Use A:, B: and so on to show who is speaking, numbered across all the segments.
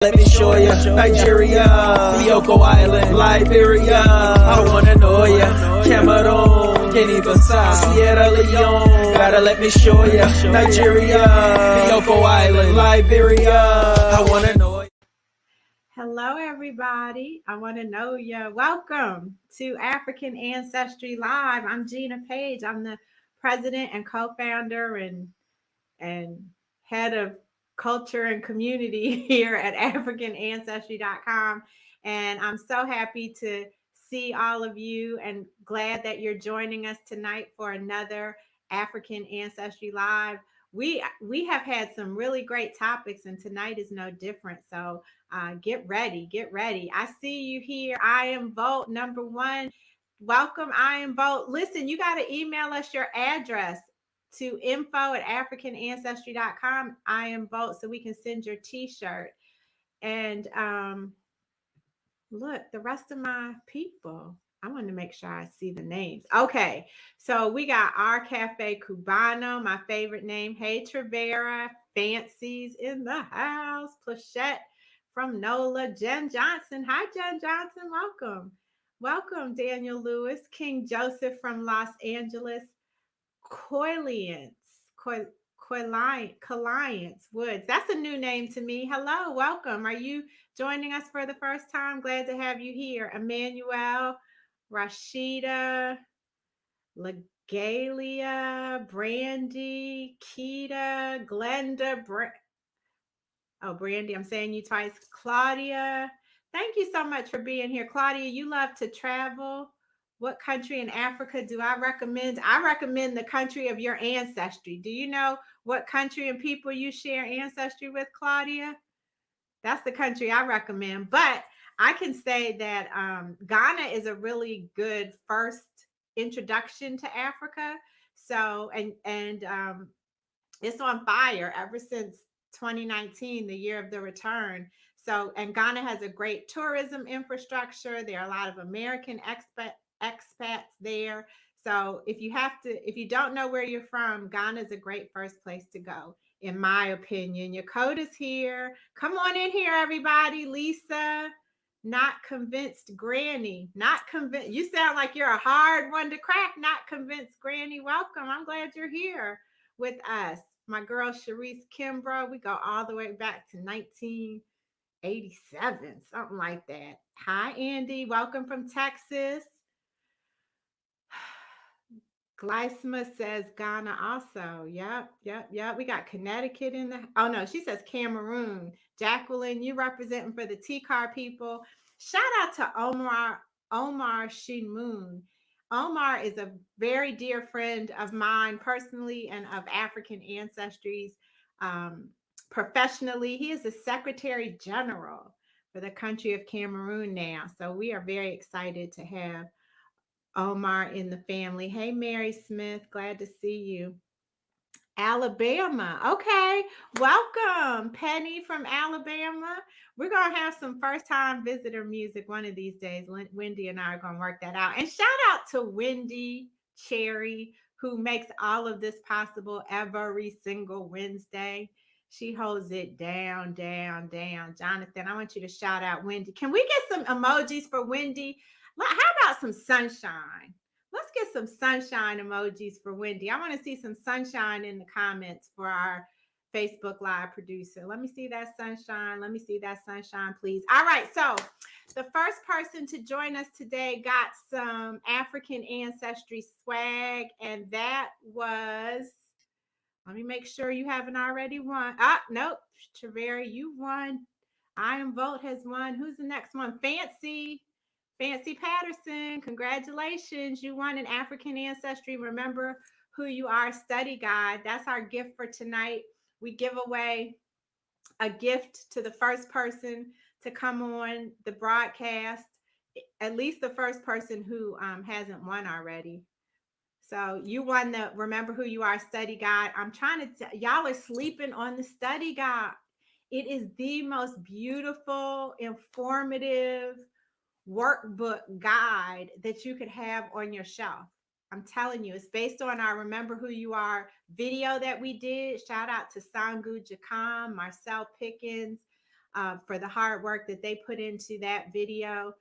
A: Let me show ya. Nigeria, Bioko Island, Liberia, I wanna know ya. Cameroon, Guinea-Bissau, Sierra Leone, gotta let me show ya. Nigeria, Bioko Island, Liberia, I wanna know ya.
B: Hello, everybody. I want to know you. Welcome to African Ancestry Live. I'm Gina Paige. I'm the president and co-founder and head of culture and community here at AfricanAncestry.com. And I'm so happy to see all of you and glad that you're joining us tonight for another African Ancestry Live. We have had some really great topics, and tonight is no different. So get ready. I see you here. I am Vote number one. Welcome, I am Vote. Listen, you got to email us your address to info@africanancestry.com. I am Vote, so we can send your t-shirt. And look, the rest of my people, I want to make sure I see the names. Okay, so we got our Cafe Cubano, my favorite name. Hey, Trevera, Fancies in the house. Plachette from NOLA. Jen Johnson. Hi, Jen Johnson. Welcome, Daniel Lewis. King Joseph from Los Angeles. Coiliance Woods. That's a new name to me. Hello, welcome. Are you joining us for the first time? Glad to have you here. Emmanuel, Rashida, Legalia, Brandy, Keita, Glenda, Brandy, I'm saying you twice. Claudia, thank you so much for being here. Claudia, you love to travel. What country in Africa do I recommend? I recommend the country of your ancestry. Do you know what country and people you share ancestry with, Claudia? That's the country I recommend. But I can say that Ghana is a really good first introduction to Africa. So, and it's on fire ever since 2019, the year of the return. So, and Ghana has a great tourism infrastructure. There are a lot of American expats there. So if you don't know where you're from, Ghana is a great first place to go, in my opinion. Your code is here. Come on in here, everybody. Lisa, not convinced Granny. Not convinced. You sound like you're a hard one to crack. Not convinced Granny. Welcome. I'm glad you're here with us. My girl Sharice Kimbrough. We go all the way back to 1987, something like that. Hi, Andy. Welcome from Texas. Gleisma says Ghana also. Yep. We got Connecticut in the... Oh, no, she says Cameroon. Jacqueline, you representing for the T-Car people. Shout out to Omar Shinmoon. Omar is a very dear friend of mine personally and of African ancestries professionally. He is the Secretary General for the country of Cameroon now. So we are very excited to have Omar in the family. Hey, Mary Smith, glad to see you. Alabama. Okay, welcome, Penny from Alabama. We're going to have some first-time visitor music one of these days. Wendy and I are going to work that out. And shout out to Wendy Cherry, who makes all of this possible every single Wednesday. She holds it down. Jonathan, I want you to shout out Wendy. Can we get some emojis for Wendy? How about some sunshine? Let's get some sunshine emojis for Wendy. I want to see some sunshine in the comments for our Facebook Live producer. Let me see that sunshine. Please. All right. So the first person to join us today got some African Ancestry swag, and that was... Let me make sure you haven't already won. Nope. Trevera, you won. I Am Vote has won. Who's the next one? Fancy Patterson, congratulations. You won an African Ancestry Remember Who You Are study guide. That's our gift for tonight. We give away a gift to the first person to come on the broadcast, at least the first person who hasn't won already. So you won the Remember Who You Are study guide. I'm trying to y'all are sleeping on the study guide. It is the most beautiful, informative workbook guide that you could have on your shelf. I'm telling you, it's based on our Remember Who You Are video that we did. Shout out to Sangu Jakam, Marcel Pickens, for the hard work that they put into that video.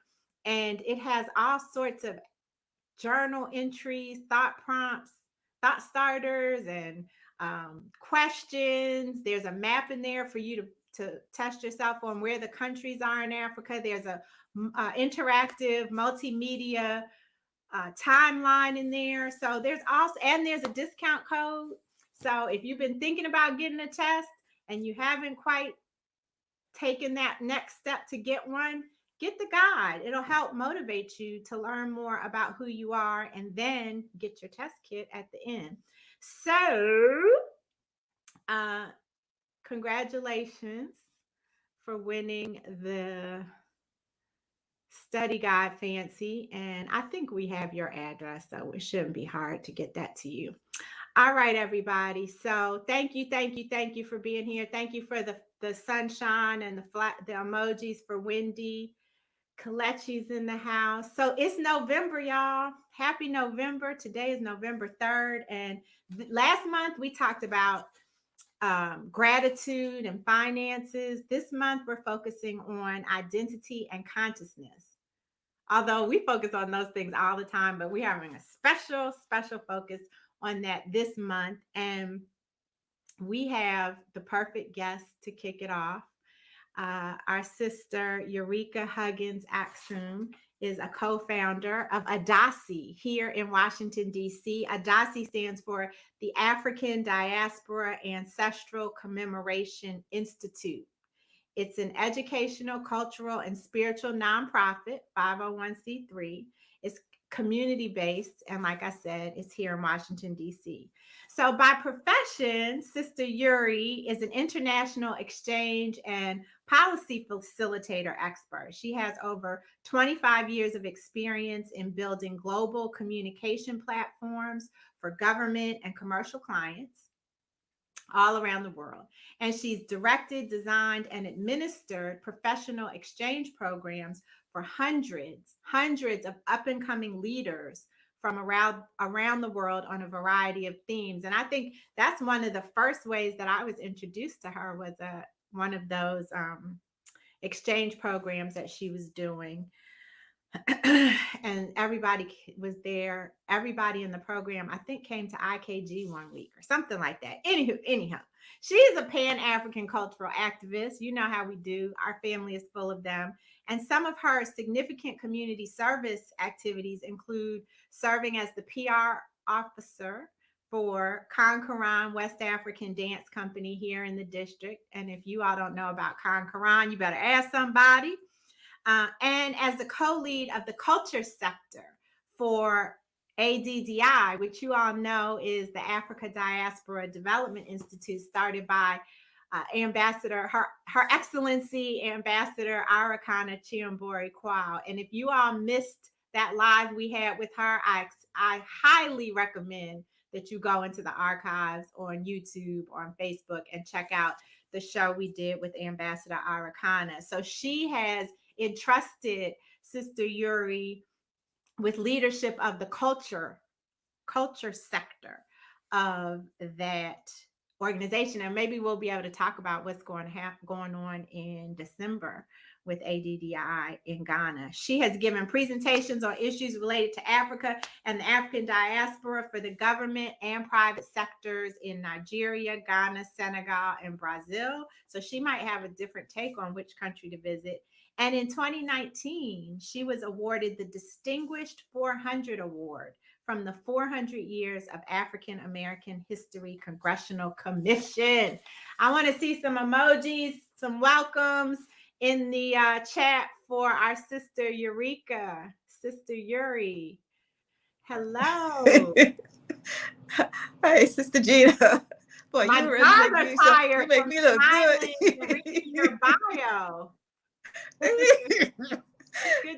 B: And it has all sorts of journal entries, thought prompts, thought starters, and questions. There's a map in there for you to test yourself on where the countries are in Africa. There's a interactive multimedia timeline in there. So there's also, and there's a discount code. So if you've been thinking about getting a test and you haven't quite taken that next step to get one, get the guide. It'll help motivate you to learn more about who you are and then get your test kit at the end. So, congratulations for winning the study guide fancy. And I think we have your address, so it shouldn't be hard to get that to you. All right, everybody. So thank you for being here. Thank you for the sunshine and the emojis for Wendy. Kalechi's in the house. So it's November, y'all. Happy November. Today is November 3rd. And last month we talked about gratitude and finances. This month we're focusing on identity and consciousness. Although we focus on those things all the time, but we're having a special focus on that this month. And we have the perfect guest to kick it off. Our sister, Eurica Huggins-Axum, is a co-founder of ADACI here in Washington, D.C. ADACI stands for the African Diaspora Ancestral Commemoration Institute. It's an educational, cultural, and spiritual nonprofit, 501c3. It's community-based, and like I said, it's here in Washington, D.C. So by profession, Sister Yuri is an international exchange and policy facilitator expert. She has over 25 years of experience in building global communication platforms for government and commercial clients all around the world. And she's directed, designed, and administered professional exchange programs for hundreds of up-and-coming leaders from around the world on a variety of themes. And I think that's one of the first ways that I was introduced to her was one of those exchange programs that she was doing. And everybody was there. Everybody in the program, I think, came to IKG one week or something like that. Anyhow, she is a Pan-African cultural activist. You know how we do. Our family is full of them. And some of her significant community service activities include serving as the PR officer for Kankaran West African Dance Company here in the district. And if you all don't know about Kankaran, you better ask somebody. And as the co-lead of the culture sector for ADDI, which you all know is the Africa Diaspora Development Institute, started by Ambassador, Her Excellency Ambassador Arakana Chiambori Kwao. And if you all missed that live we had with her, I highly recommend that you go into the archives on YouTube or on Facebook and check out the show we did with Ambassador Arakana. So she has entrusted Sister Yuri with leadership of the culture sector of that organization. And maybe we'll be able to talk about what's going on in December with ADDI in Ghana. She has given presentations on issues related to Africa and the African diaspora for the government and private sectors in Nigeria, Ghana, Senegal, and Brazil. So she might have a different take on which country to visit. And in 2019, she was awarded the Distinguished 400 Award from the 400 Years of African American History Congressional Commission. I want to see some emojis, some welcomes in the chat for our sister Eurica, Sister Yuri. Hello.
C: Hi, Sister Gina.
B: Boy, my you make me look good. Reading your bio. Good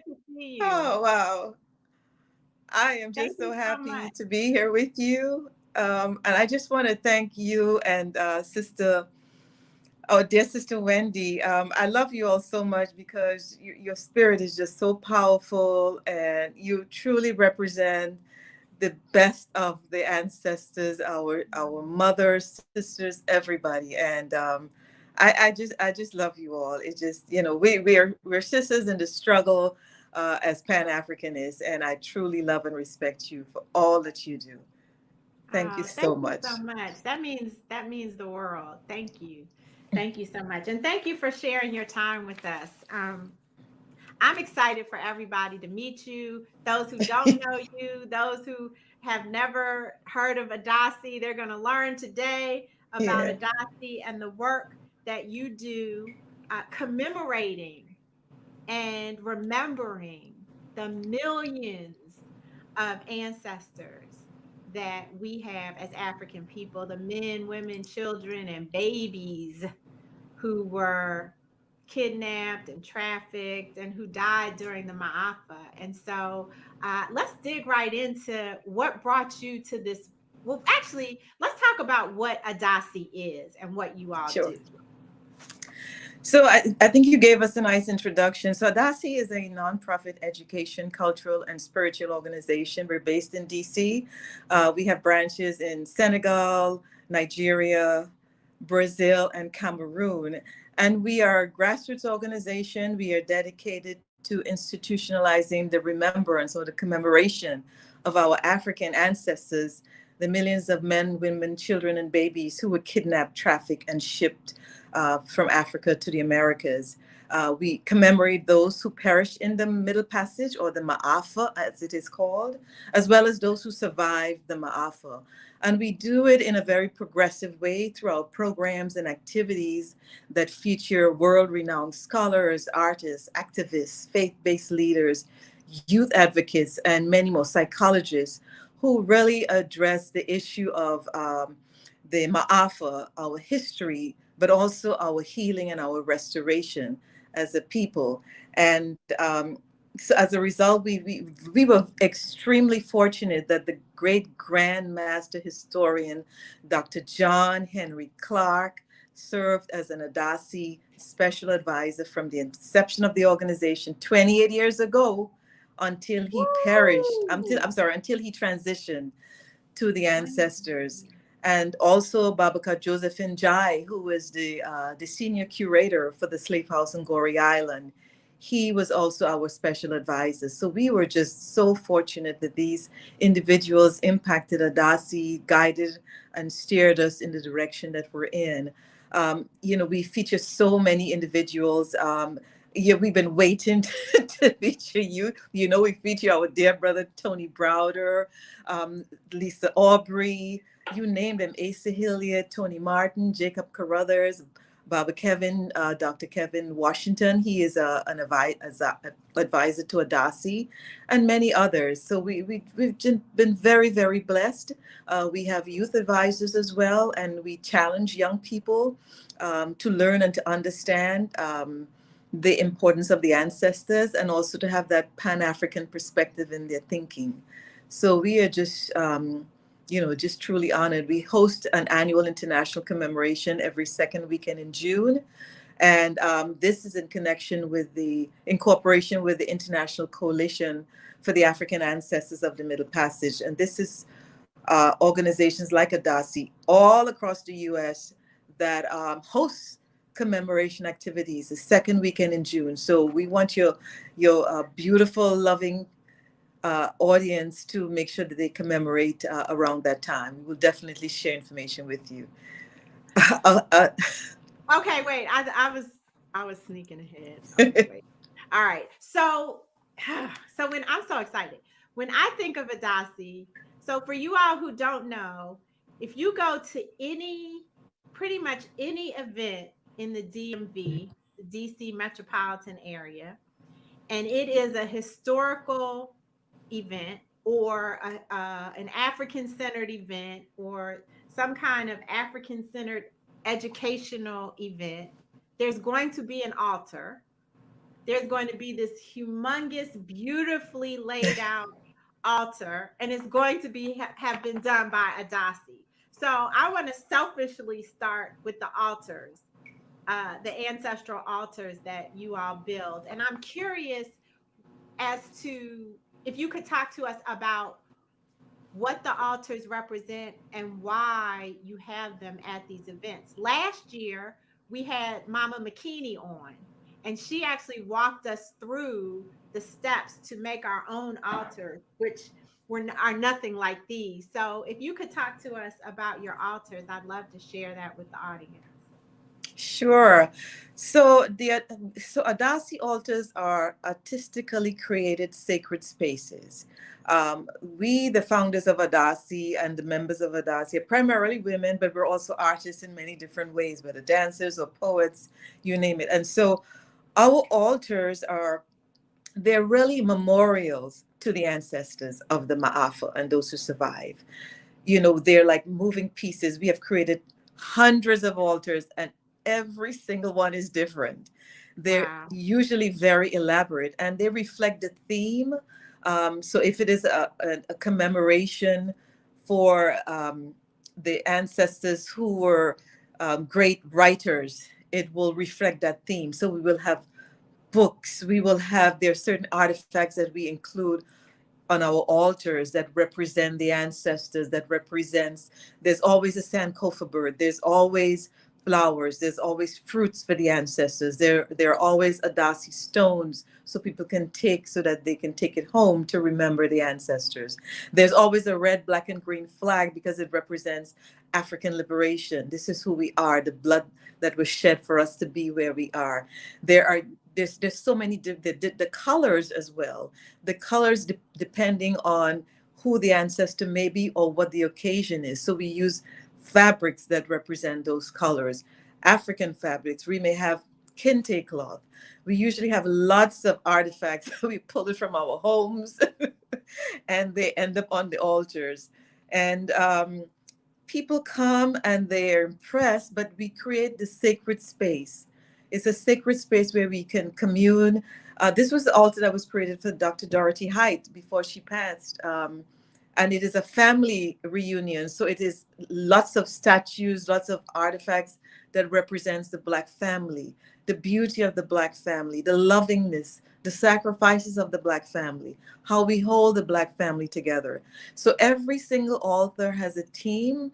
B: to see you.
C: Oh, wow. I am just so happy to be here with you. And I just want to thank you and dear Sister Wendy. I love you all so much because your spirit is just so powerful and you truly represent the best of the ancestors, our mothers, sisters, everybody. And I just love you all. It's just, we're sisters in the struggle as Pan-Africanists, and I truly love and respect you for all that you do. Thank you
B: Oh,
C: so
B: thank you
C: much.
B: so much. That means the world. Thank you. Thank you so much. And thank you for sharing your time with us. I'm excited for everybody to meet you. Those who don't know you, those who have never heard of ADACI, they're going to learn today about
C: Yeah.
B: ADACI and the work that you do, commemorating and remembering the millions of ancestors that we have as African people, the men, women, children, and babies who were kidnapped and trafficked and who died during the Maafa. And so let's dig right into what brought you to this. Well, actually, let's talk about what ADACI is and what you all
C: Sure.
B: do.
C: So I think you gave us a nice introduction. So ADACI is a nonprofit education, cultural, and spiritual organization. We're based in DC. We have branches in Senegal, Nigeria, Brazil, and Cameroon. And we are a grassroots organization. We are dedicated to institutionalizing the remembrance or the commemoration of our African ancestors, the millions of men, women, children, and babies who were kidnapped, trafficked, and shipped from Africa to the Americas. We commemorate those who perished in the Middle Passage, or the Maafa, as it is called, as well as those who survived the Maafa. And we do it in a very progressive way through our programs and activities that feature world-renowned scholars, artists, activists, faith-based leaders, youth advocates, and many more psychologists who really address the issue of the Maafa, our history, but also our healing and our restoration as a people. And so as a result, we were extremely fortunate that the great Grand Master Historian, Dr. John Henry Clark, served as an ADACI special advisor from the inception of the organization 28 years ago until he perished, until he transitioned to the ancestors. And also Babaka Josephine Jai, who was the senior curator for the slave house in Goree Island. He was also our special advisor. So we were just so fortunate that these individuals impacted ADACI, guided and steered us in the direction that we're in. We feature so many individuals. Yeah, we've been waiting to feature you. We feature our dear brother, Tony Browder, Lisa Aubrey, you name them, Asa Hilliard, Tony Martin, Jacob Carruthers, Baba Kevin, Dr. Kevin Washington. He is an advisor to ADACI, and many others. So we've been very, very blessed. We have youth advisors as well, and we challenge young people to learn and to understand the importance of the ancestors, and also to have that Pan-African perspective in their thinking. So we are just just truly honored. We host an annual international commemoration every second weekend in June. And this is in cooperation with the International Coalition for the African Ancestors of the Middle Passage. And this is organizations like ADACI all across the US that host commemoration activities the second weekend in June. So we want your beautiful, loving audience to make sure that they commemorate around that time. We will definitely share information with you.
B: Okay, wait. I was sneaking ahead. Okay, wait. All right. So when I'm so excited. When I think of ADACI, so for you all who don't know, if you go to pretty much any event in the DMV, the DC metropolitan area, and it is a historical event or an African-centered event or some kind of African-centered educational event, there's going to be an altar. There's going to be this humongous, beautifully laid out altar, and it's going to be have been done by ADACI. So I want to selfishly start with the altars, the ancestral altars that you all build. And I'm curious as to if you could talk to us about what the altars represent and why you have them at these events. Last year, we had Mama McKinney on, and she actually walked us through the steps to make our own altar, which are nothing like these. So if you could talk to us about your altars, I'd love to share that with the audience.
C: Sure. So so ADACI altars are artistically created sacred spaces. We, the founders of ADACI and the members of ADACI, are primarily women, but we're also artists in many different ways, whether dancers or poets, you name it. And so our altars they're really memorials to the ancestors of the Maafa and those who survive. You know, they're like moving pieces. We have created hundreds of altars, and every single one is different. They're
B: Wow.
C: usually very elaborate, and they reflect the theme. So if it is a commemoration for the ancestors who were great writers, it will reflect that theme. So we will have books, we will have, there are certain artifacts that we include on our altars that represent the ancestors, that represents, there's always a Sankofa bird, there's always flowers, there's always fruits for the ancestors, there are always ADACI stones so people can take, so that they can take it home to remember the ancestors. There's always a red, black, and green flag because it represents African liberation. This is who we are, the blood that was shed for us to be where we are. There's so many the colors as well, the colors depending on who the ancestor may be or what the occasion is. So we use fabrics that represent those colors. African fabrics, we may have kente cloth. We usually have lots of artifacts. We pull it from our homes and they end up on the altars. And people come and they're impressed, but we create the sacred space. It's a sacred space where we can commune. This was the altar that was created for Dr. Dorothy Height before she passed. And it is a family reunion. So it is lots of statues, lots of artifacts that represents the Black family, the beauty of the Black family, the lovingness, the sacrifices of the Black family, how we hold the Black family together. So every single altar has a theme.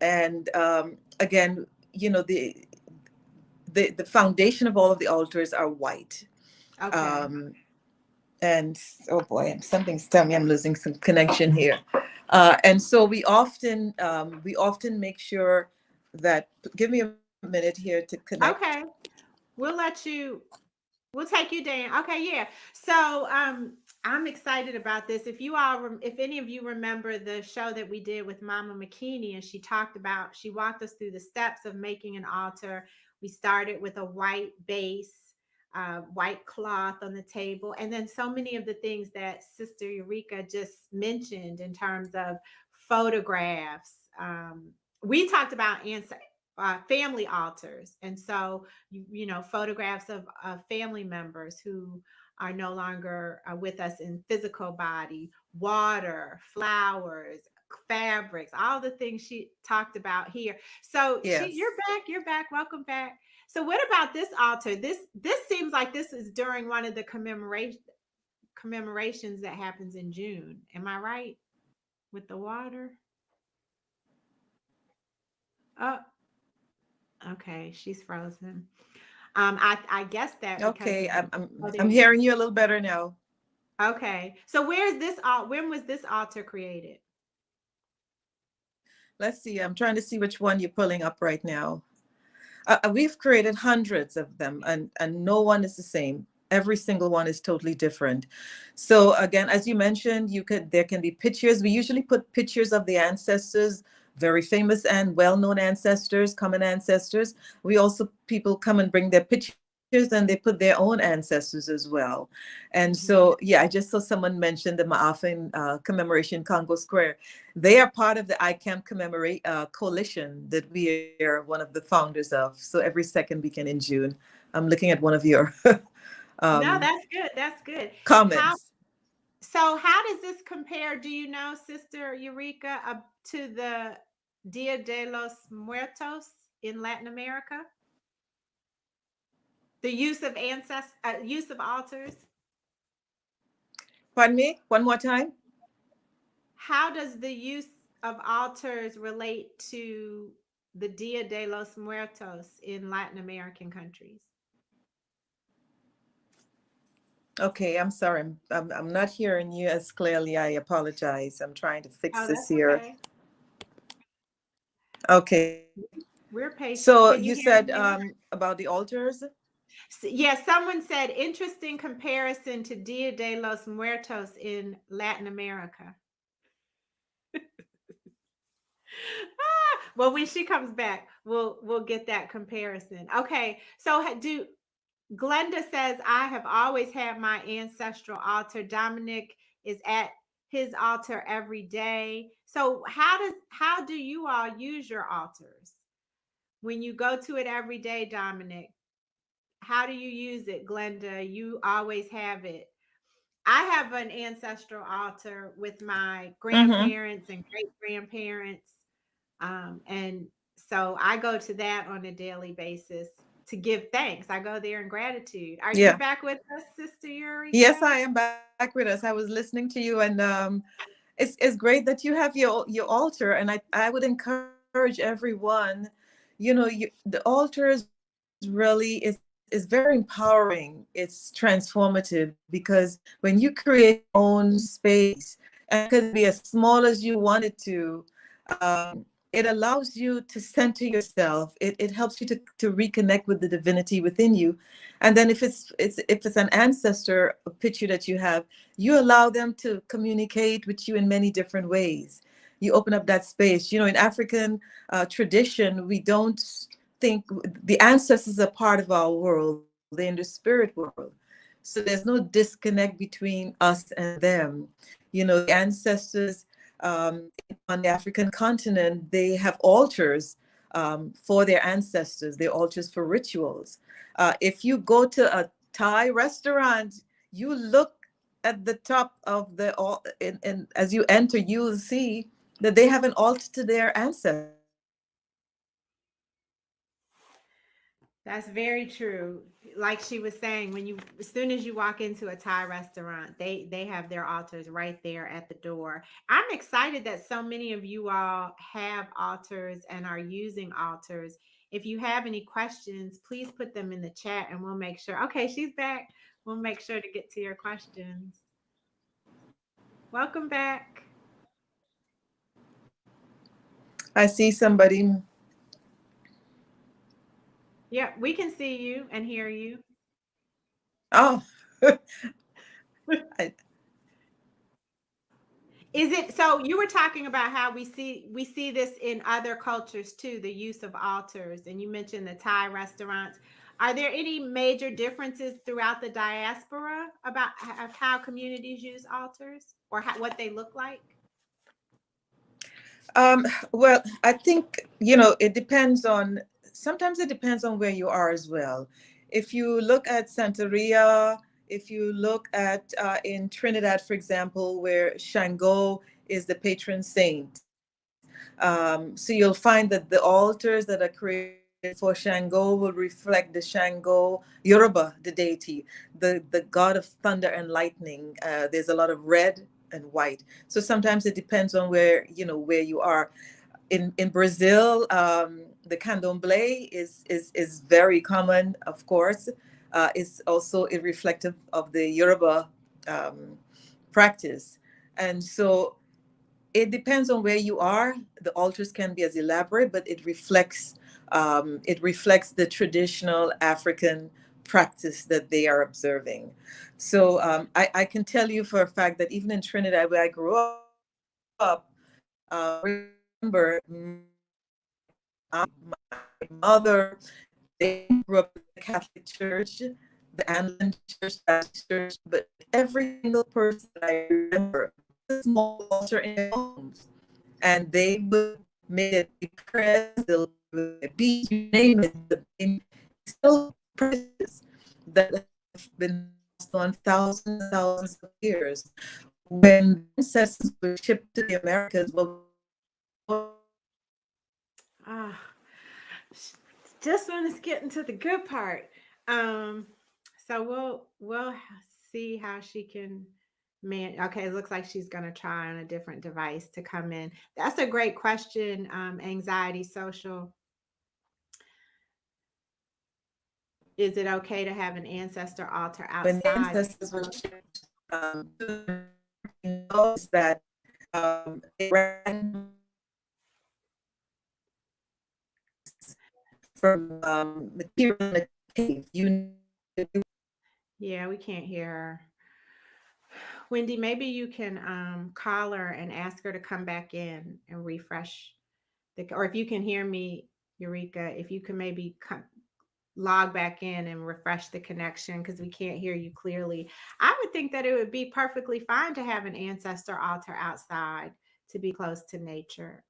C: And again, you know, the foundation of all of the altars are white.
B: Okay.
C: And oh boy, something's telling me I'm losing some connection here. And so we often make sure that, give me a minute here to connect.
B: Okay. We'll take you down. Okay, yeah. So I'm excited about this. If any of you remember the show that we did with Mama McKinney, and she walked us through the steps of making an altar. We started with a white base, white cloth on the table, and then so many of the things that Sister Eurica just mentioned in terms of photographs. We talked about family altars, and so you know, photographs of family members who are no longer with us in physical body, water, flowers, fabrics, all the things she talked about here. So
C: Yes.
B: you're back, welcome back. So what about this altar? This seems like this is during one of the commemorations that happens in June. Am I right with the water? Oh, okay, she's frozen. I guess that because
C: Okay,
B: of
C: I'm hearing you a little better now.
B: okay. So when was this altar created?
C: Let's see. I'm trying to see which one you're pulling up right now. We've created hundreds of them, and no one is the same. Every single one is totally different. So again, as you mentioned, there can be pictures. We usually put pictures of the ancestors, very famous and well-known ancestors, common ancestors. People come and bring their pictures, and they put their own ancestors as well. And so, yeah, I just saw someone mention the Maafa Commemoration Congo Square. They are part of the ICAM coalition that we are one of the founders of. So every second weekend in June, I'm looking at one of your
B: No, that's good. That's good.
C: comments.
B: How does this compare, do you know, Sister Eurica, to the Dia de los Muertos in Latin America? The use of altars.
C: Pardon me? One more time?
B: How does the use of altars relate to the Dia de los Muertos in Latin American countries?
C: Okay, I'm sorry. I'm not hearing you as clearly. I apologize. I'm trying to fix
B: Oh,
C: this
B: that's
C: here.
B: okay.
C: Okay.
B: We're patient.
C: So
B: Can
C: you
B: you hear
C: said
B: me now?
C: about the altars?
B: Yeah, someone said interesting comparison to Dia de los Muertos in Latin America. Well, when she comes back, we'll get that comparison. Okay, so do Glenda says I have always had my ancestral altar. Dominic is at his altar every day. So how do you all use your altars when you go to it every day, Dominic? How do you use it, Glenda? You always have it. I have an ancestral altar with my
C: Mm-hmm.
B: grandparents and great grandparents. And so I go to that on a daily basis to give thanks. I go there in gratitude. Are you
C: Yeah.
B: back with us, Sister Eureka?
C: Yes, I am back with us. I was listening to you, and it's great that you have your altar. And I would encourage everyone, the altar is really is very empowering. It's transformative because when you create your own space, and it could be as small as you want it to, it allows you to center yourself. It helps you to reconnect with the divinity within you. And then if it's an ancestor picture that you have, you allow them to communicate with you in many different ways. You open up that space. In African tradition, we don't think the ancestors are part of our world. They're in the spirit world. So there's no disconnect between us and them. The ancestors on the African continent, they have altars for their ancestors. They're altars for rituals. If you go to a Thai restaurant, you look at the top of and as you enter, you will see that they have an altar to their ancestors.
B: That's very true. Like she was saying, as soon as you walk into a Thai restaurant, they have their altars right there at the door. I'm excited that so many of you all have altars and are using altars. If you have any questions, please put them in the chat and we'll make sure. Okay, she's back. We'll make sure to get to your questions. Welcome back.
C: I see somebody.
B: Yeah, we can see you and hear you.
C: Oh, I,
B: Is it so you were talking about how we see this in other cultures too, the use of altars, and you mentioned the Thai restaurants. Are there any major differences throughout the diaspora about of how communities use altars or what they look like?
C: well, I think, it depends on, sometimes it depends on where you are as well. If you look at Santeria, if you look at in Trinidad, for example, where Shango is the patron saint. So you'll find that the altars that are created for Shango will reflect the Shango Yoruba, the deity, the god of thunder and lightning. There's a lot of red and white. So sometimes it depends on where you are. In Brazil, the candomblé is very common, of course. It's also a reflective of the Yoruba um, practice. And so it depends on where you are. The altars can be as elaborate, but it reflects the traditional African practice that they are observing. So I can tell you for a fact that even in Trinidad, where I grew up, remember my mother, they grew up in the Catholic Church, the Anglican Church, Baptist Church, but every single person that I remember had a small altar in their homes, and they would make it be prayers, they'll be, you name it, it's still practices that have been passed on thousands and thousands of years. When ancestors were shipped to the Americas,
B: Ah, just when it's getting to the good part. Um, so we'll see how she can man. Okay, it looks like she's gonna try on a different device to come in. That's a great question, anxiety social. is it okay to have an ancestor altar
C: When the
B: outside?
C: ancestors were shipped, knows that they ran from material in the cave.
B: Yeah, we can't hear her. Wendy, maybe you can call her and ask her to come back in and refresh or if you can hear me, Eurica, if you can maybe log back in and refresh the connection because we can't hear you clearly. I would think that it would be perfectly fine to have an ancestor altar outside to be close to nature.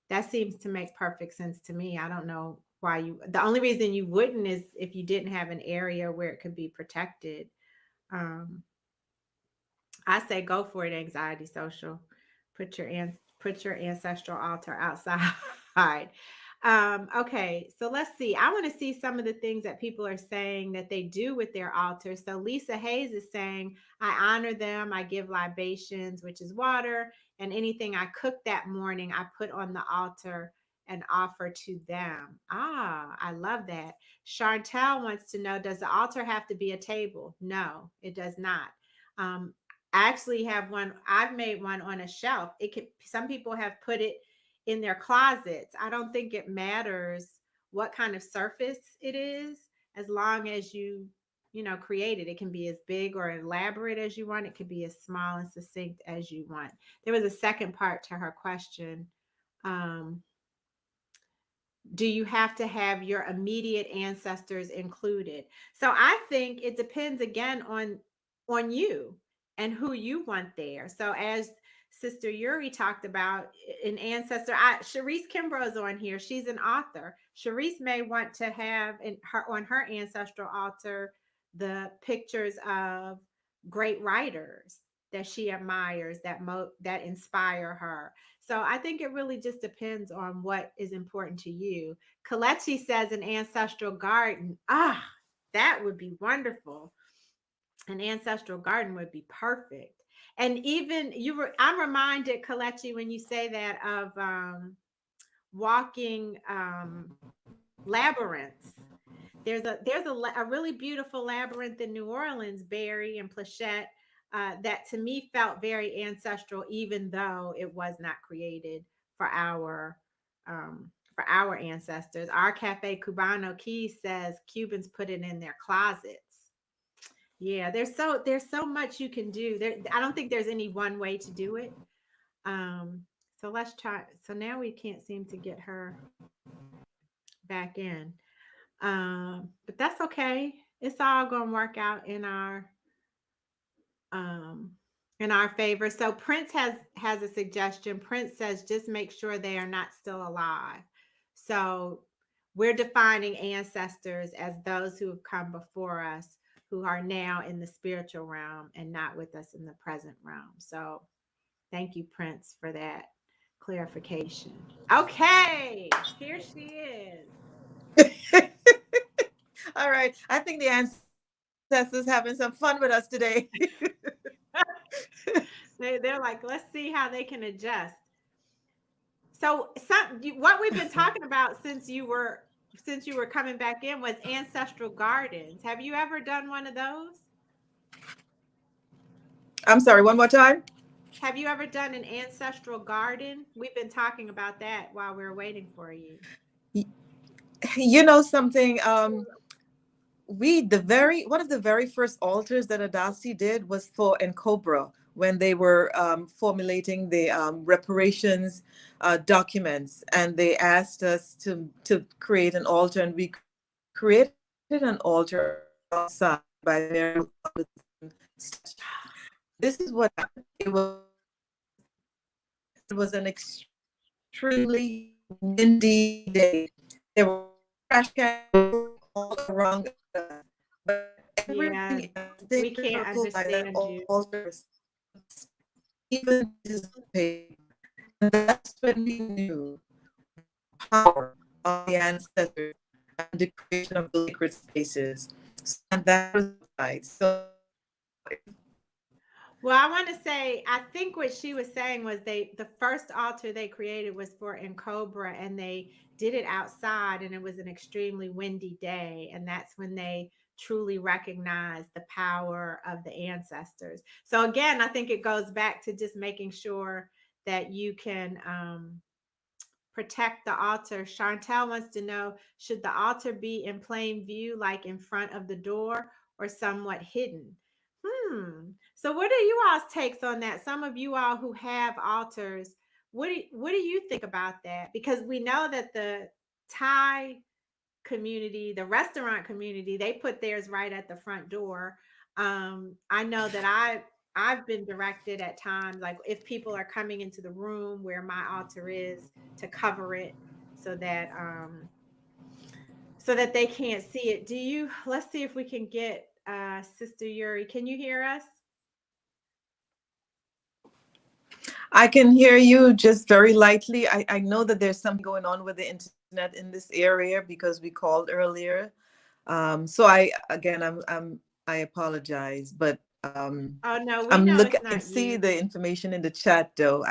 B: That seems to make perfect sense to me. I don't know why the only reason you wouldn't is if you didn't have an area where it could be protected. I say go for it, anxiety social. Put your ancestral altar outside. Okay, so let's see. I want to see some of the things that people are saying that they do with their altars. So Lisa Hayes is saying, I honor them, I give libations, which is water, and anything I cook that morning, I put on the altar and offer to them. Ah, I love that. Chantel wants to know, does the altar have to be a table? No, it does not. I actually have one. I've made one on a shelf. It could, some people have put it in their closets. I don't think it matters what kind of surface it is, as long as you create it. It can be as big or elaborate as you want. It could be as small and succinct as you want. There was a second part to her question. Do you have to have your immediate ancestors included? So I think it depends again on you and who you want there. So as Sister Yuri talked about, an ancestor, Sharice Kimbrough's on here. She's an author. Sharice may want to have on her ancestral altar the pictures of great writers that she admires, that inspire her. So I think it really just depends on what is important to you. Kalechi says an ancestral garden. Ah, that would be wonderful. An ancestral garden would be perfect. And even I'm reminded, Kalechi, when you say that, of walking labyrinths. There's a really beautiful labyrinth in New Orleans, Barry and Plachette, that to me felt very ancestral, even though it was not created for our ancestors. Our Cafe Cubano Keys says Cubans put it in their closets. Yeah, there's so much you can do. I don't think there's any one way to do it. So let's try. So now we can't seem to get her back in. But that's okay. It's all gonna work out um in our favor. So Prince has a suggestion. Prince says just make sure they are not still alive. So we're defining ancestors as those who have come before us, who are now in the spiritual realm and not with us in the present realm. So thank you, Prince, for that clarification. Okay, here she is.
C: All right. I think the ancestors having some fun with us today.
B: They're like, let's see how they can adjust. So what we've been talking about since you were coming back in was ancestral gardens. Have you ever done one of those?
C: I'm sorry, one more time.
B: Have you ever done an ancestral garden? We've been talking about that while we were waiting for you.
C: You know something? One of the very first altars that ADACI did was for Cobra when they were formulating the reparations documents, and they asked us to create an altar, and we created an altar outside by Mary. This is what happened. It was an extremely windy day. There were trash cans all around us, but everything
B: we can't understand you.
C: Altars, even paper. And that's when we knew the power of the ancestors and the creation of the sacred spaces. And that was right. So
B: Well, I want to say, I think what she was saying was the first altar they created was for Cobra, and they did it outside, and it was an extremely windy day. And that's when they truly recognized the power of the ancestors. So again, I think it goes back to just making sure that you can protect the altar. Chantel wants to know, should the altar be in plain view, like in front of the door, or somewhat hidden? So what are you all's takes on that? Some of you all who have altars, what do you think about that? Because we know that the Thai community, the restaurant community, they put theirs right at the front door. I know that I've been directed at times, like if people are coming into the room where my altar is, to cover it so that they can't see it. Let's see if we can get Sister Yuri. Can you hear us?
C: I can hear you just very lightly. I know that there's something going on with the internet in this area because we called earlier. So I apologize, but
B: Oh no, we
C: I'm
B: know
C: looking.
B: it's
C: I can
B: not
C: see
B: you.
C: the information in the chat, though.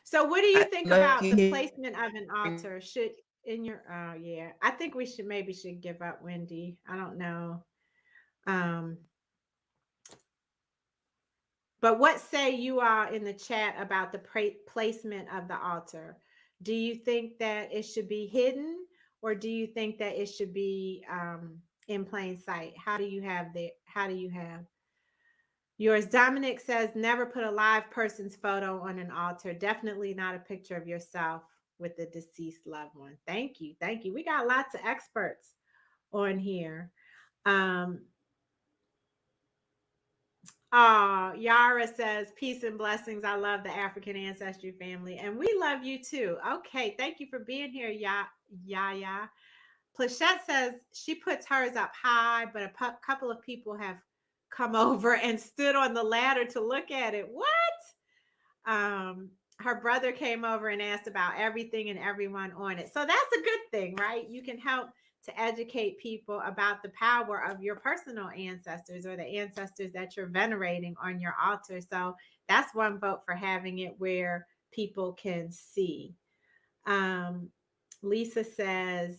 B: So what do you think about the
C: hear
B: placement of an altar? Should in your yeah, I think we should give up, Wendy. I don't know. But what say you all in the chat about the placement of the altar? Do you think that it should be hidden, or do you think that it should be in plain sight? How do you have yours? Dominic says, never put a live person's photo on an altar. Definitely not a picture of yourself with the deceased loved one. Thank you. Thank you. We got lots of experts on here. Yara says, peace and blessings. I love the African Ancestry family, and we love you too. Okay, thank you for being here, Yaya. Plachette says she puts hers up high, but a couple of people have come over and stood on the ladder to look at it. What? Her brother came over and asked about everything and everyone on it. So that's a good thing, right? You can help to educate people about the power of your personal ancestors or the ancestors that you're venerating on your altar. So that's one vote for having it where people can see. Lisa says,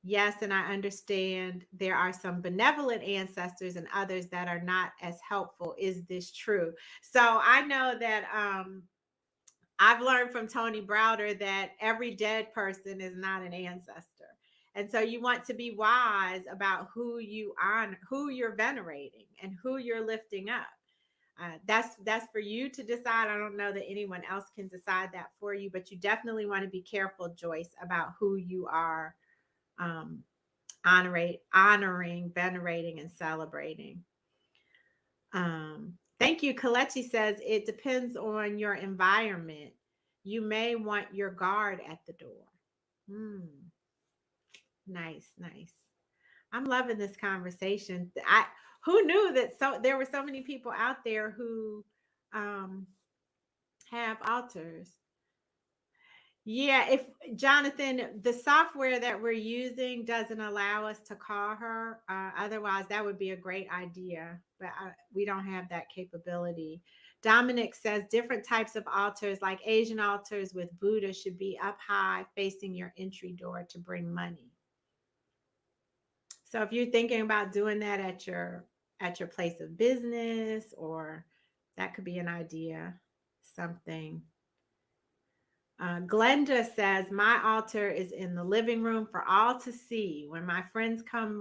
B: yes, and I understand there are some benevolent ancestors and others that are not as helpful. Is this true? So I know that I've learned from Tony Browder that every dead person is not an ancestor. And so you want to be wise about who you honor, who you're venerating, and who you're lifting up. That's for you to decide. I don't know that anyone else can decide that for you, but you definitely want to be careful, Joyce, about who you are honoring, venerating, and celebrating. Thank you. Kalechi says it depends on your environment. You may want your guard at the door. Nice, nice. I'm loving this conversation. Who knew that there were so many people out there who have altars. Yeah, if Jonathan, the software that we're using doesn't allow us to call her. Otherwise, that would be a great idea, but we don't have that capability. Dominic says different types of altars, like Asian altars with Buddha, should be up high facing your entry door to bring money. So if you're thinking about doing that at your place of business, or that could be an idea, something. Glenda says, my altar is in the living room for all to see. When my friend comes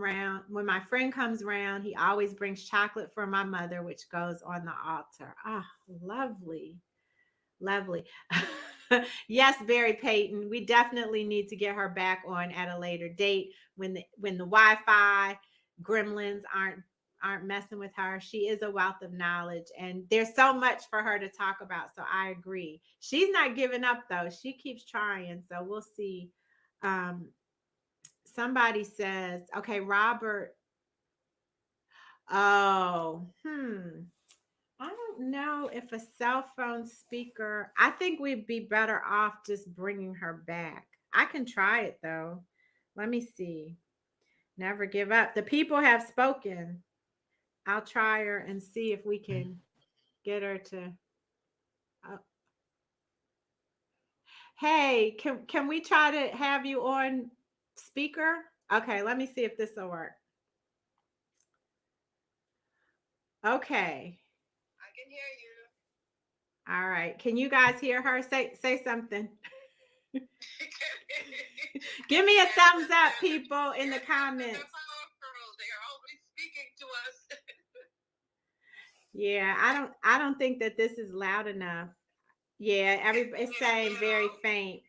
B: round, he always brings chocolate for my mother, which goes on the altar. Ah, lovely. Lovely. Yes, Barry Payton. We definitely need to get her back on at a later date when the Wi-Fi gremlins aren't messing with her. She is a wealth of knowledge, and there's so much for her to talk about. So I agree. She's not giving up though. She keeps trying. So we'll see. Somebody says, okay, Robert. Oh, I don't know if a cell phone speaker, I think we'd be better off just bringing her back. I can try it though. Let me see. Never give up. The people have spoken. I'll try her and see if we can get her to. Hey, can we try to have you on speaker? Okay, let me see if this will work. Okay.
D: I can hear you.
B: All right. Can you guys hear her? Say something. Give me a thumbs up, people, in the comments.
D: They are always speaking to us.
B: Yeah, I don't think that this is loud enough. Yeah, it's saying very faint.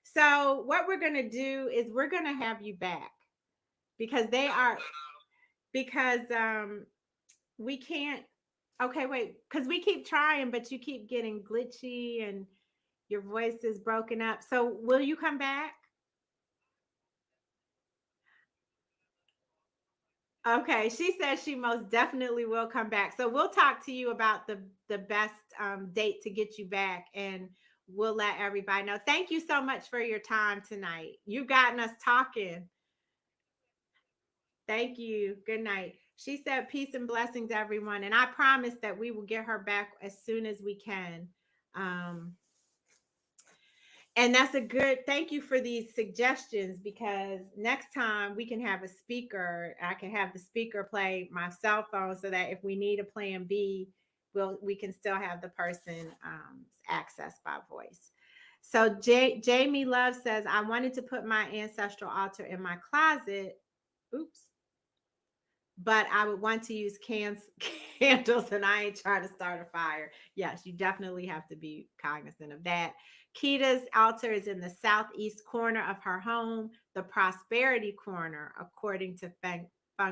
B: So what we're gonna do is we're gonna have you back because we can't. Okay, wait, because we keep trying, but you keep getting glitchy and your voice is broken up. So will you come back? Okay, she says she most definitely will come back. So we'll talk to you about the best date to get you back, and we'll let everybody know. Thank you so much for your time tonight. You've gotten us talking. Thank you. Good night. She said, peace and blessings, everyone. And I promise that we will get her back as soon as we can. And that's a good, thank you for these suggestions, because next time we can have a speaker. I can have the speaker play my cell phone so that if we need a plan B, we can still have the person access by voice. So Jamie Love says, I wanted to put my ancestral altar in my closet. Oops. But I would want to use candles, and I ain't trying to start a fire. Yes, you definitely have to be cognizant of that. Kita's altar is in the southeast corner of her home, the prosperity corner, according to feng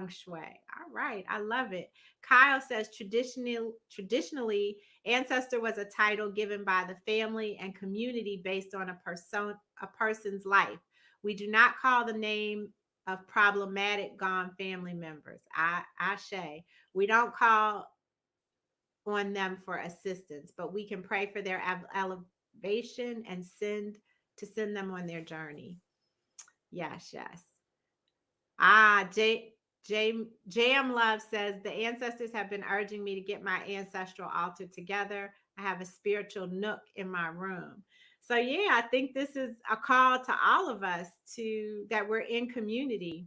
B: shui. All right, I love it. Kyle says traditionally, ancestor was a title given by the family and community based on a person's life. We do not call the name of problematic gone family members. Ashe. We don't call on them for assistance, but we can pray for their elevation and send them on their journey. Yes, yes. JM Love says, the ancestors have been urging me to get my ancestral altar together. I have a spiritual nook in my room. So yeah, I think this is a call to all of us that we're in community,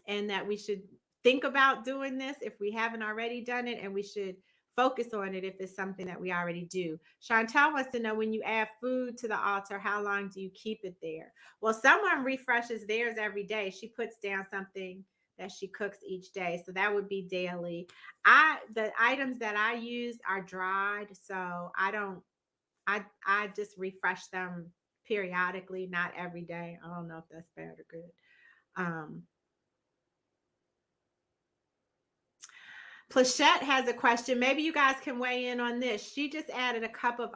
B: and that we should think about doing this if we haven't already done it, and we should focus on it if it's something that we already do. Chantel wants to know, when you add food to the altar, how long do you keep it there? Well, someone refreshes theirs every day. She puts down something that she cooks each day. So that would be daily. The items that I use are dried, so I just refresh them periodically, not every day. I don't know if that's bad or good. Plachette has a question. Maybe you guys can weigh in on this. She just added a cup of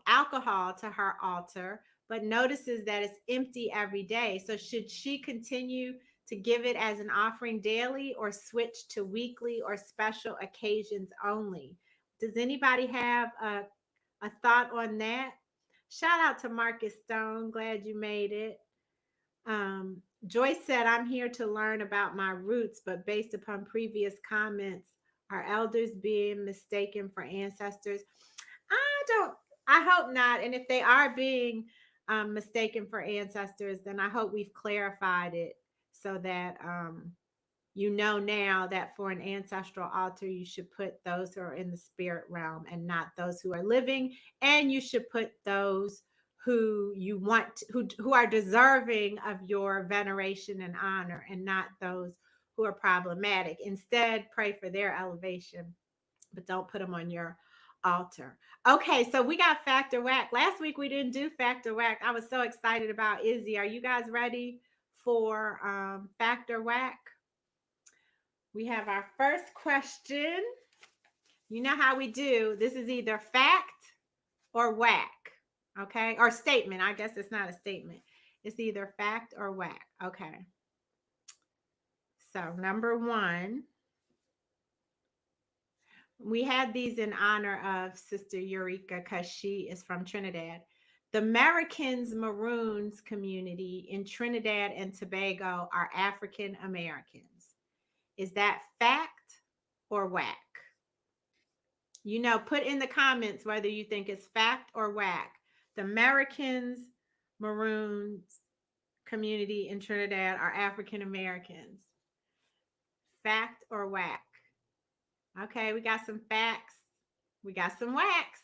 B: alcohol to her altar, but notices that it's empty every day. So should she continue to give it as an offering daily, or switch to weekly or special occasions only? Does anybody have a thought on that? Shout out to Marcus Stone. Glad you made it. Joyce said, I'm here to learn about my roots, but based upon previous comments, are elders being mistaken for ancestors? I hope not. And if they are being mistaken for ancestors, then I hope we've clarified it so that you know now that for an ancestral altar, you should put those who are in the spirit realm and not those who are living. And you should put those who you want, who are deserving of your veneration and honor, and not those who are problematic. Instead, pray for their elevation, but don't put them on your altar. Okay, so we got Factor Wack. Last week we didn't do Factor Wack. I was so excited about Izzy. Are you guys ready for Factor Wack? We have our first question. You know how we do. This is either fact or whack, okay? Or statement. I guess it's not a statement. It's either fact or whack. Okay. So number one, we had these in honor of Sister Eurica because she is from Trinidad. The Americans Maroons community in Trinidad and Tobago are African Americans. Is that fact or whack? You know, put in the comments whether you think it's fact or whack. The Americans, Maroons community in Trinidad are African Americans. Fact or whack? Okay, we got some facts. We got some whacks.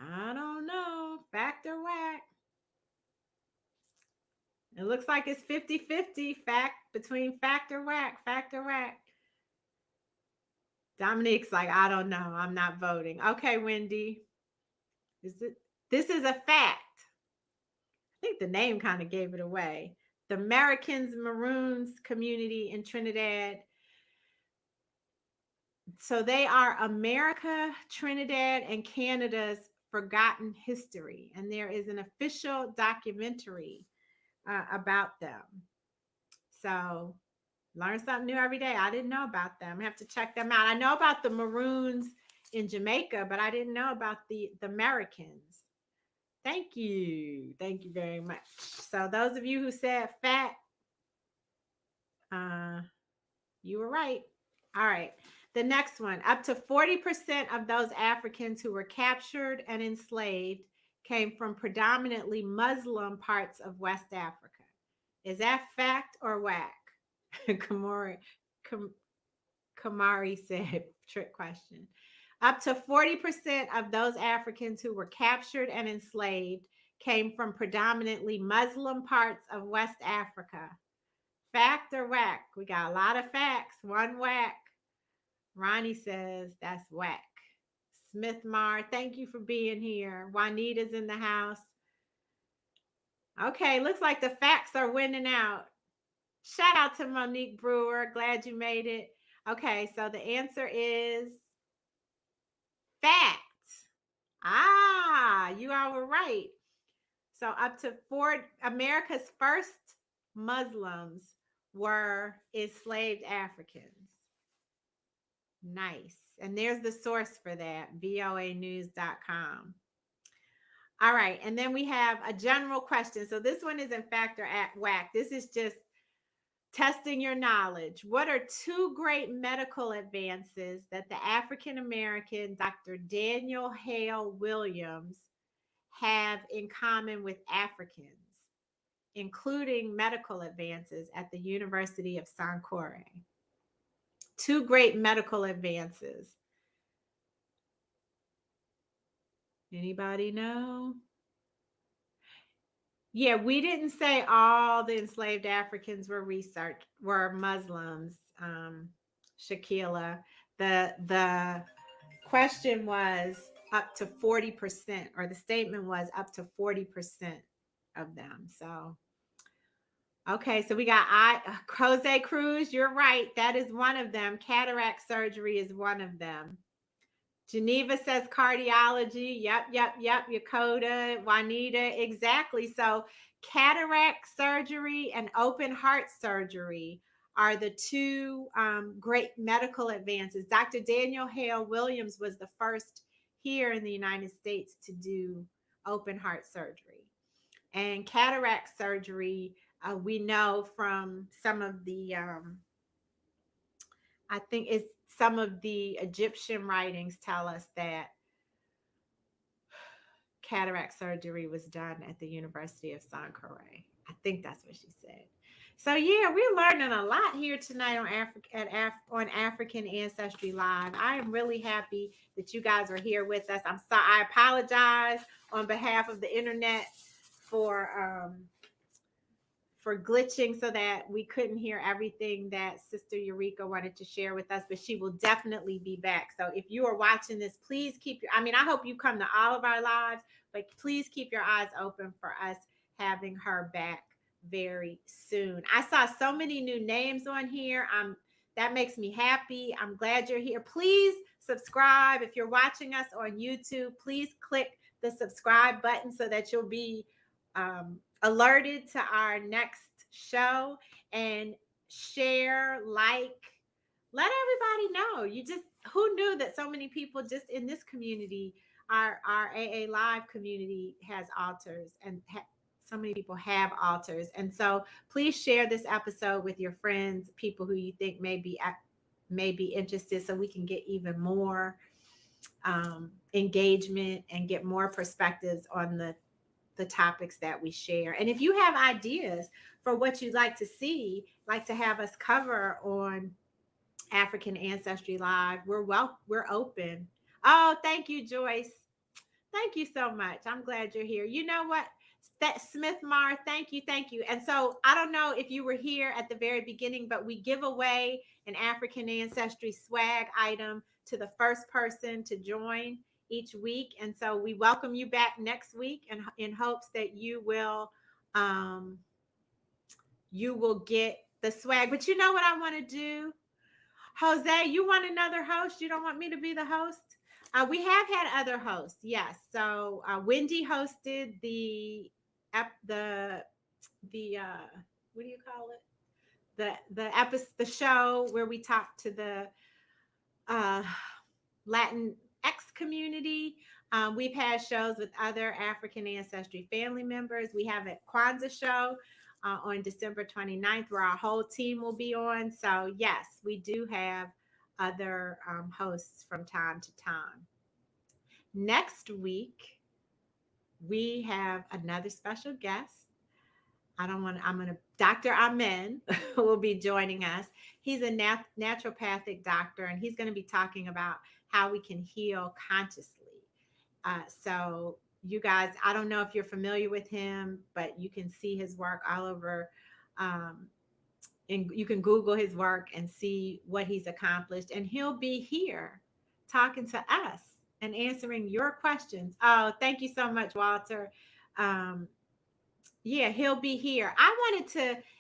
B: I don't know. Fact or whack? It looks like it's 50-50 between fact or whack. Fact or whack. Dominique's like, I don't know. I'm not voting. Okay, Wendy. This is a fact. I think the name kind of gave it away. The Americans Maroons community in Trinidad. So they are America, Trinidad, and Canada's forgotten history. And there is an official documentary about them. So learn something new every day. I didn't know about them. I have to check them out. I know about the Maroons in Jamaica, but I didn't know about the Americans. Thank you. Thank you very much. So those of you who said fact, you were right. All right. The next one, up to 40% of those Africans who were captured and enslaved came from predominantly Muslim parts of West Africa. Is that fact or whack? Kamari said, trick question. Up to 40% of those Africans who were captured and enslaved came from predominantly Muslim parts of West Africa. Fact or whack? We got a lot of facts. One whack. Ronnie says that's whack. Smith Mar, thank you for being here. Juanita's in the house. Okay, looks like the facts are winning out. Shout out to Monique Brewer. Glad you made it. Okay, so the answer is fact. You all were right. So up to America's first Muslims were enslaved Africans. Nice. And there's the source for that, voanews.com. All right. And then we have a general question. So this one isn't fact or whack. This is just testing your knowledge. What are two great medical advances that the African American Dr. Daniel Hale Williams have in common with Africans, including medical advances at the University of Sankore? Two great medical advances. Anybody know? Yeah, we didn't say all the enslaved Africans were Muslims, Shaquila. The question was up to 40%, or the statement was up to 40% of them. So okay, so we got Jose Cruz. You're right. That is one of them. Cataract surgery is one of them. Geneva says cardiology. Yep. Yakota, Juanita, exactly. So cataract surgery and open heart surgery are the two great medical advances. Dr. Daniel Hale Williams was the first here in the United States to do open heart surgery. And cataract surgery, we know from some of the, I think it's some of the Egyptian writings tell us that cataract surgery was done at the University of Sankore. I think that's what she said. So yeah, we're learning a lot here tonight on African Ancestry Live. I am really happy that you guys are here with us. I'm sorry. I apologize on behalf of the internet for glitching so that we couldn't hear everything that Sister Eurica wanted to share with us, but she will definitely be back. So if you are watching this, please I hope you come to all of our lives, but please keep your eyes open for us having her back very soon. I saw so many new names on here. That makes me happy. I'm glad you're here. Please subscribe. If you're watching us on YouTube, please click the subscribe button so that you'll be alerted to our next show, and share, like, let everybody know. Who knew that so many people just in this community, our AA Live community, has altars, and so many people have altars. And so please share this episode with your friends, people who you think may be may be interested, so we can get even more engagement and get more perspectives on the topics that we share. And if you have ideas for what you'd like to see, like to have us cover on African Ancestry Live, we're open. Oh, thank you, Joyce. Thank you so much. I'm glad you're here. You know what? That Smith Mar, thank you. And so I don't know if you were here at the very beginning, but we give away an African Ancestry swag item to the first person to join each week. And so we welcome you back next week, and in hopes that you will get the swag. But you know what I want to do? Jose, you want another host? You don't want me to be the host? We have had other hosts, yes. So Wendy hosted the what do you call it? The show where we talked to the Latin X community. We've had shows with other African Ancestry family members. We have a Kwanzaa show on December 29th, where our whole team will be on. So yes, we do have other hosts from time to time. Next week, we have another special guest. Dr. Amen will be joining us. He's a naturopathic doctor, and he's going to be talking about how we can heal consciously. So you guys, I don't know if you're familiar with him, but you can see his work all over. And you can Google his work and see what he's accomplished. And he'll be here talking to us and answering your questions. Oh, thank you so much, Walter. Yeah, he'll be here.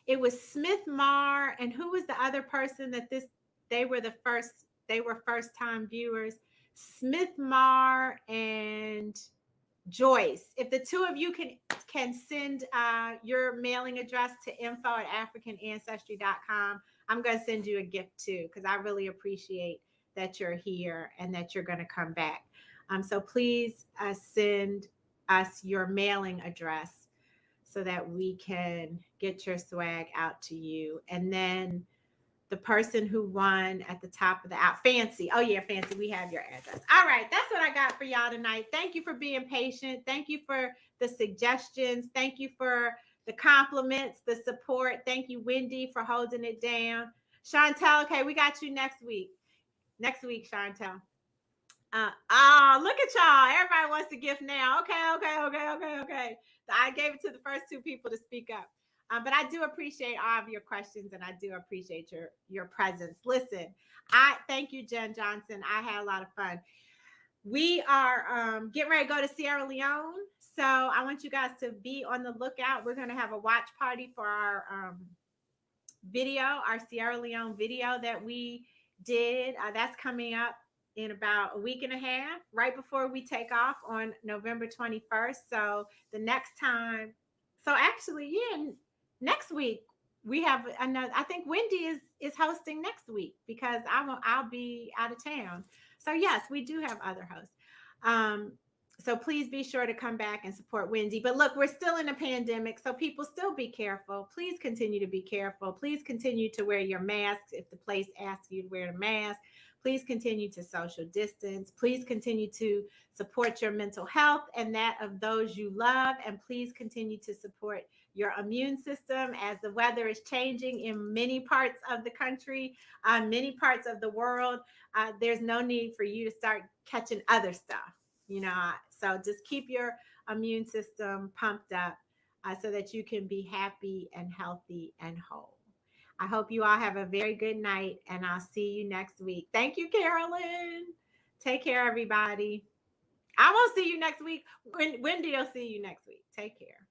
B: It was Smith Mar, and who was the other person they were first time viewers? Smith Mar and Joyce. If the two of you can send your mailing address to info@africanancestry.com, I'm going to send you a gift too, because I really appreciate that you're here and that you're going to come back. So please send us your mailing address so that we can get your swag out to you. And then the person who won at the top of the Fancy. Oh yeah, Fancy, we have your address. All right, that's what I got for y'all tonight. Thank you for being patient. Thank you for the suggestions. Thank you for the compliments, the support. Thank you, Wendy, for holding it down. Chantel, okay, we got you next week. Next week, Chantel. Look at y'all. Everybody wants to gift now. Okay. I gave it to the first two people to speak up. But I do appreciate all of your questions, and I do appreciate your presence. Listen, I thank you, Jen Johnson. I had a lot of fun. We are getting ready to go to Sierra Leone. So I want you guys to be on the lookout. We're going to have a watch party for our video, our Sierra Leone video that we did. That's coming up in about a week and a half, right before we take off on November 21st. So the next time, next week we have another. I think Wendy is hosting next week because I'll be out of town. So yes, we do have other hosts. So please be sure to come back and support Wendy. But look, we're still in a pandemic, so people still be careful. Please continue to be careful. Please continue to wear your masks if the place asks you to wear a mask. Please continue to social distance. Please continue to support your mental health and that of those you love. And please continue to support your immune system as the weather is changing in many parts of the country, many parts of the world. There's no need for you to start catching other stuff, So just keep your immune system pumped up so that you can be happy and healthy and whole. I hope you all have a very good night, and I'll see you next week. Thank you, Carolyn. Take care, everybody. I won't see you next week. Wendy will see you next week. Take care.